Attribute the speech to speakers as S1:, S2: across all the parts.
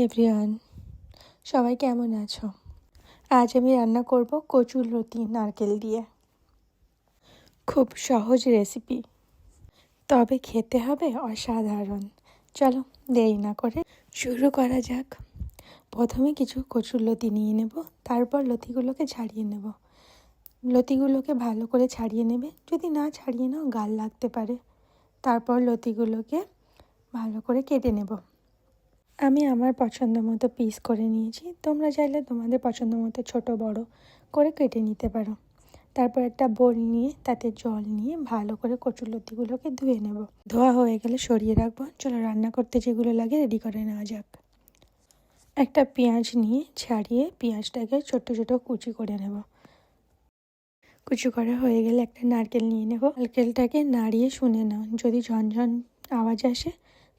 S1: Everyone, সবাই কেমন আছো? আজ আমি রান্না করব কচুরলতি নারকেল দিয়ে। খুব সহজ রেসিপি, তবে খেতে হবে অসাধারণ। চলো দেরি না করে শুরু করা যাক। প্রথমে কিছু কচুরলতি নিয়ে নেব, তারপর লতিগুলোকে ছাড়িয়ে নেব। লতিগুলোকে ভালো করে ছাড়িয়ে নেবে, যদি না ছাড়িয়ে নাও গাল লাগতে পারে। তারপর লতিগুলোকে ভালো করে কেটে নেব। আমি আমার পছন্দ মতো পিস করে নিয়েছি, তোমরা চাইলে তোমাদের পছন্দ মতো ছোটো বড় করে কেটে নিতে পারো। তারপর একটা বোল নিয়ে তাতে জল নিয়ে ভালো করে কচুরলতিগুলোকে ধুয়ে নেব। ধোয়া হয়ে গেলে সরিয়ে রাখবো। চলো রান্না করতে যেগুলো লাগে রেডি করে নেওয়া যাক। একটা পেঁয়াজ নিয়ে ছাড়িয়ে পেঁয়াজটাকে ছোট ছোট কুচি করে নেব। কুচি করা হয়ে গেলে একটা নারকেল নিয়ে নেব। নারকেলটাকে নাড়িয়ে শুনে নাও, যদি ঝনঝন আওয়াজ আসে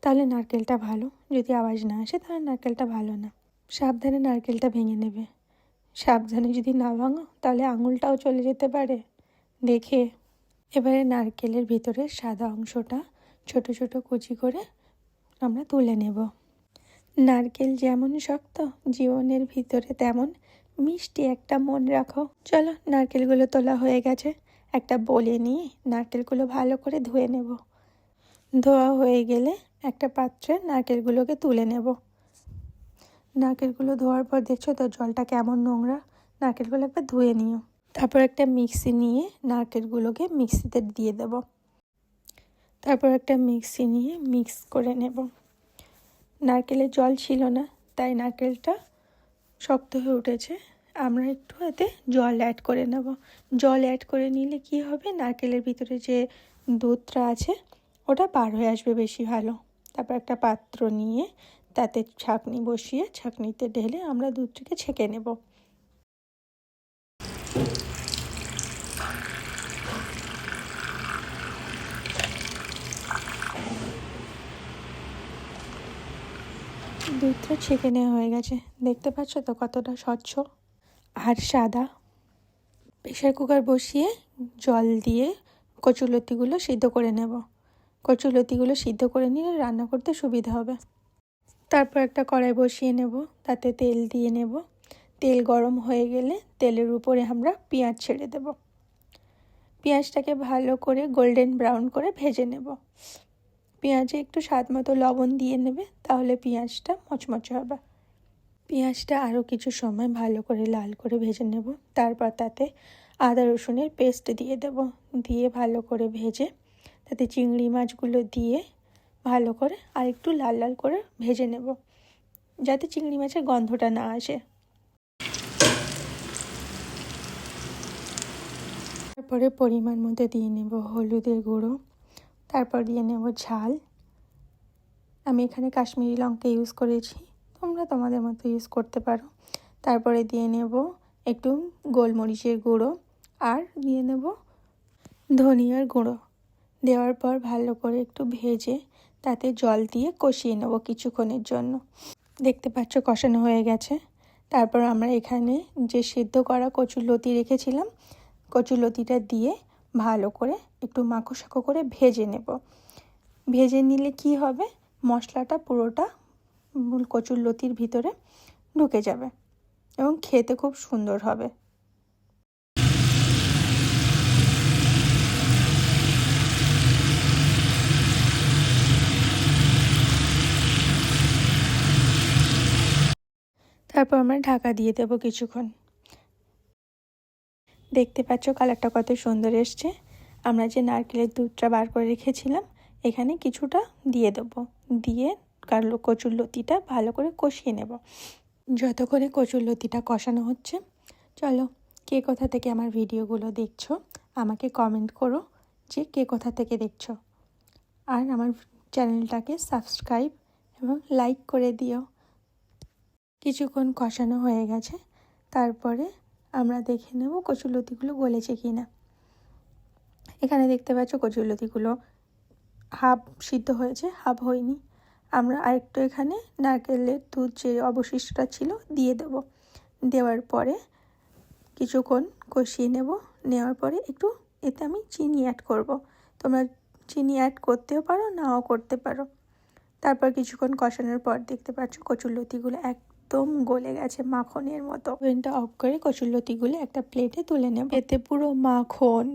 S1: তাহলে নারকেলটা ভালো, যদি আওয়াজ না আসে তাহলে নারকেলটা ভালো না। সাবধানে নারকেলটা ভেঙে নেবে। সাবধানে যদি না ভাঙো তাহলে আঙুলটাও চলে যেতে পারে, দেখে। এবারে নারকেলের ভিতরে সাদা অংশটা ছোট ছোট কুচি করে আমরা তুলে নেব। নারকেল যেমন শক্ত, জীবনের ভিতরে তেমন মিষ্টি একটা মন রাখো। চলো, নারকেলগুলো তোলা হয়ে গেছে। একটা বলে নিয়ে নারকেলগুলো ভালো করে ধুয়ে নেব। ধোয়া হয়ে গেলে একটা পাত্রে নারকেলগুলোকে তুলে নেব। নারকেলগুলো ধোয়ার পর দেখছো তো জলটা কেমন নোংরা। নারকেলগুলো একবার ধুয়ে নিও। তারপর একটা মিক্সি নিয়ে নারকেলগুলোকে মিক্সিতে দিয়ে দেব। তারপর একটা মিক্সি নিয়ে মিক্স করে নেব। নারকেলের জল ছিল না, তাই নারকেলটা শক্ত হয়ে উঠেছে। আমরা একটু এতে জল অ্যাড করে নেব। জল অ্যাড করে নিলে কি হবে, নারকেলের ভিতরে যে দুধটা আছে ওটা বার হয়ে আসবে বেশি ভালো। তারপর একটা পাত্র নিয়ে তাতে ছাঁকনি বসিয়ে ছাঁকনিতে ঢেলে আমরা দুধটাকে ছেঁকে নেব। দুধটা ছেঁকে নেওয়া হয়ে গেছে, দেখতে পাচ্ছ তো কতটা স্বচ্ছ আর সাদা। প্রেশার কুকার বসিয়ে জল দিয়ে কচুরলতিগুলো সিদ্ধ করে নেব। কচুরলতিগুলো সিদ্ধ করে নিলে রান্না করতে সুবিধা হবে। তারপর একটা কড়াই বসিয়ে নেব, তাতে তেল দিয়ে নেব। তেল গরম হয়ে গেলে তেলের উপরে আমরা পেঁয়াজ ছেড়ে দেব। পেঁয়াজটাকে ভালো করে গোল্ডেন ব্রাউন করে ভেজে নেব। পেঁয়াজে একটু স্বাদ মতো লবণ দিয়ে নেবে, তাহলে পেঁয়াজটা মচমচে হবে। পেঁয়াজটা আরও কিছু সময় ভালো করে লাল করে ভেজে নেব। তারপর তাতে আদা রসুনের পেস্ট দিয়ে দেব। দিয়ে ভালো করে ভেজে তাতে চিংড়ি মাছগুলো দিয়ে ভালো করে আর একটু লাল লাল করে ভেজে নেব, যাতে চিংড়ি মাছের গন্ধটা না আসে। তারপরে পরিমাণ মতো দিয়ে নেব হলুদের গুঁড়ো। তারপর দিয়ে নেব ঝাল। আমি এখানে কাশ্মীরি লঙ্কা ইউজ করেছি, তোমরা তোমাদের মতো ইউজ করতে পারো। তারপরে দিয়ে নেব একটু গোলমরিচের গুঁড়ো আর দিয়ে নেব ধনিয়ার গুঁড়ো। দেওয়ার পর ভালো করে একটু ভেজে তাতে জল দিয়ে কষিয়ে নেব কিছুক্ষণের জন্য। দেখতে পাচ্ছ কষানো হয়ে গেছে। তারপর আমরা এখানে যে সিদ্ধ করা কচুরলতি রেখেছিলাম, কচুরলতিটা দিয়ে ভালো করে একটু মাখো করে ভেজে নেব। ভেজে নিলে কি হবে, মশলাটা পুরোটা কচুরলতির ভিতরে ঢুকে যাবে এবং খেতে খুব সুন্দর হবে। তারপর আমরা ঢাকা দিয়ে দেবো কিছুক্ষণ। দেখতে পাচ্ছ কালারটা কত সুন্দর এসছে। আমরা যে নারকেলের দুধটা বার করে রেখেছিলাম এখানে কিছুটা দিয়ে দেবো। দিয়ে কচুরলতিটা ভালো করে কষিয়ে নেব। যত করে কচুরলতিটা কষানো হচ্ছে, চলো কে কোথা থেকে আমার ভিডিওগুলো দেখছো আমাকে কমেন্ট করো যে কে কোথা থেকে দেখছো। আর আমার চ্যানেলটাকে সাবস্ক্রাইব এবং লাইক করে দিও। কিছুক্ষণ কষানো হয়ে গেছে, তারপরে আমরা দেখে নেব কচুরলতিগুলো গলেছে কি না। এখানে দেখতে পাচ্ছ কচুরলতিগুলো হাফ সিদ্ধ হয়েছে, হাফ হয়নি। আমরা আরেকটু এখানে নারকেলের দুধ যে অবশিষ্টটা ছিল দিয়ে দেব। দেওয়ার পরে কিছুক্ষণ কষিয়ে নেব। নেওয়ার পরে একটু এতে আমি চিনি অ্যাড করব। তোমরা চিনি অ্যাড করতেও পারো, নাও করতে পারো। তারপর কিছুক্ষণ কষানোর পর দেখতে পাচ্ছ কচুরলতিগুলো একদম গলে গেছে মাখনের মতো। ওভেনটা অফ করে কচুরলতিগুলো একটা প্লেটে তুলে নেব। এতে পুরো মাখন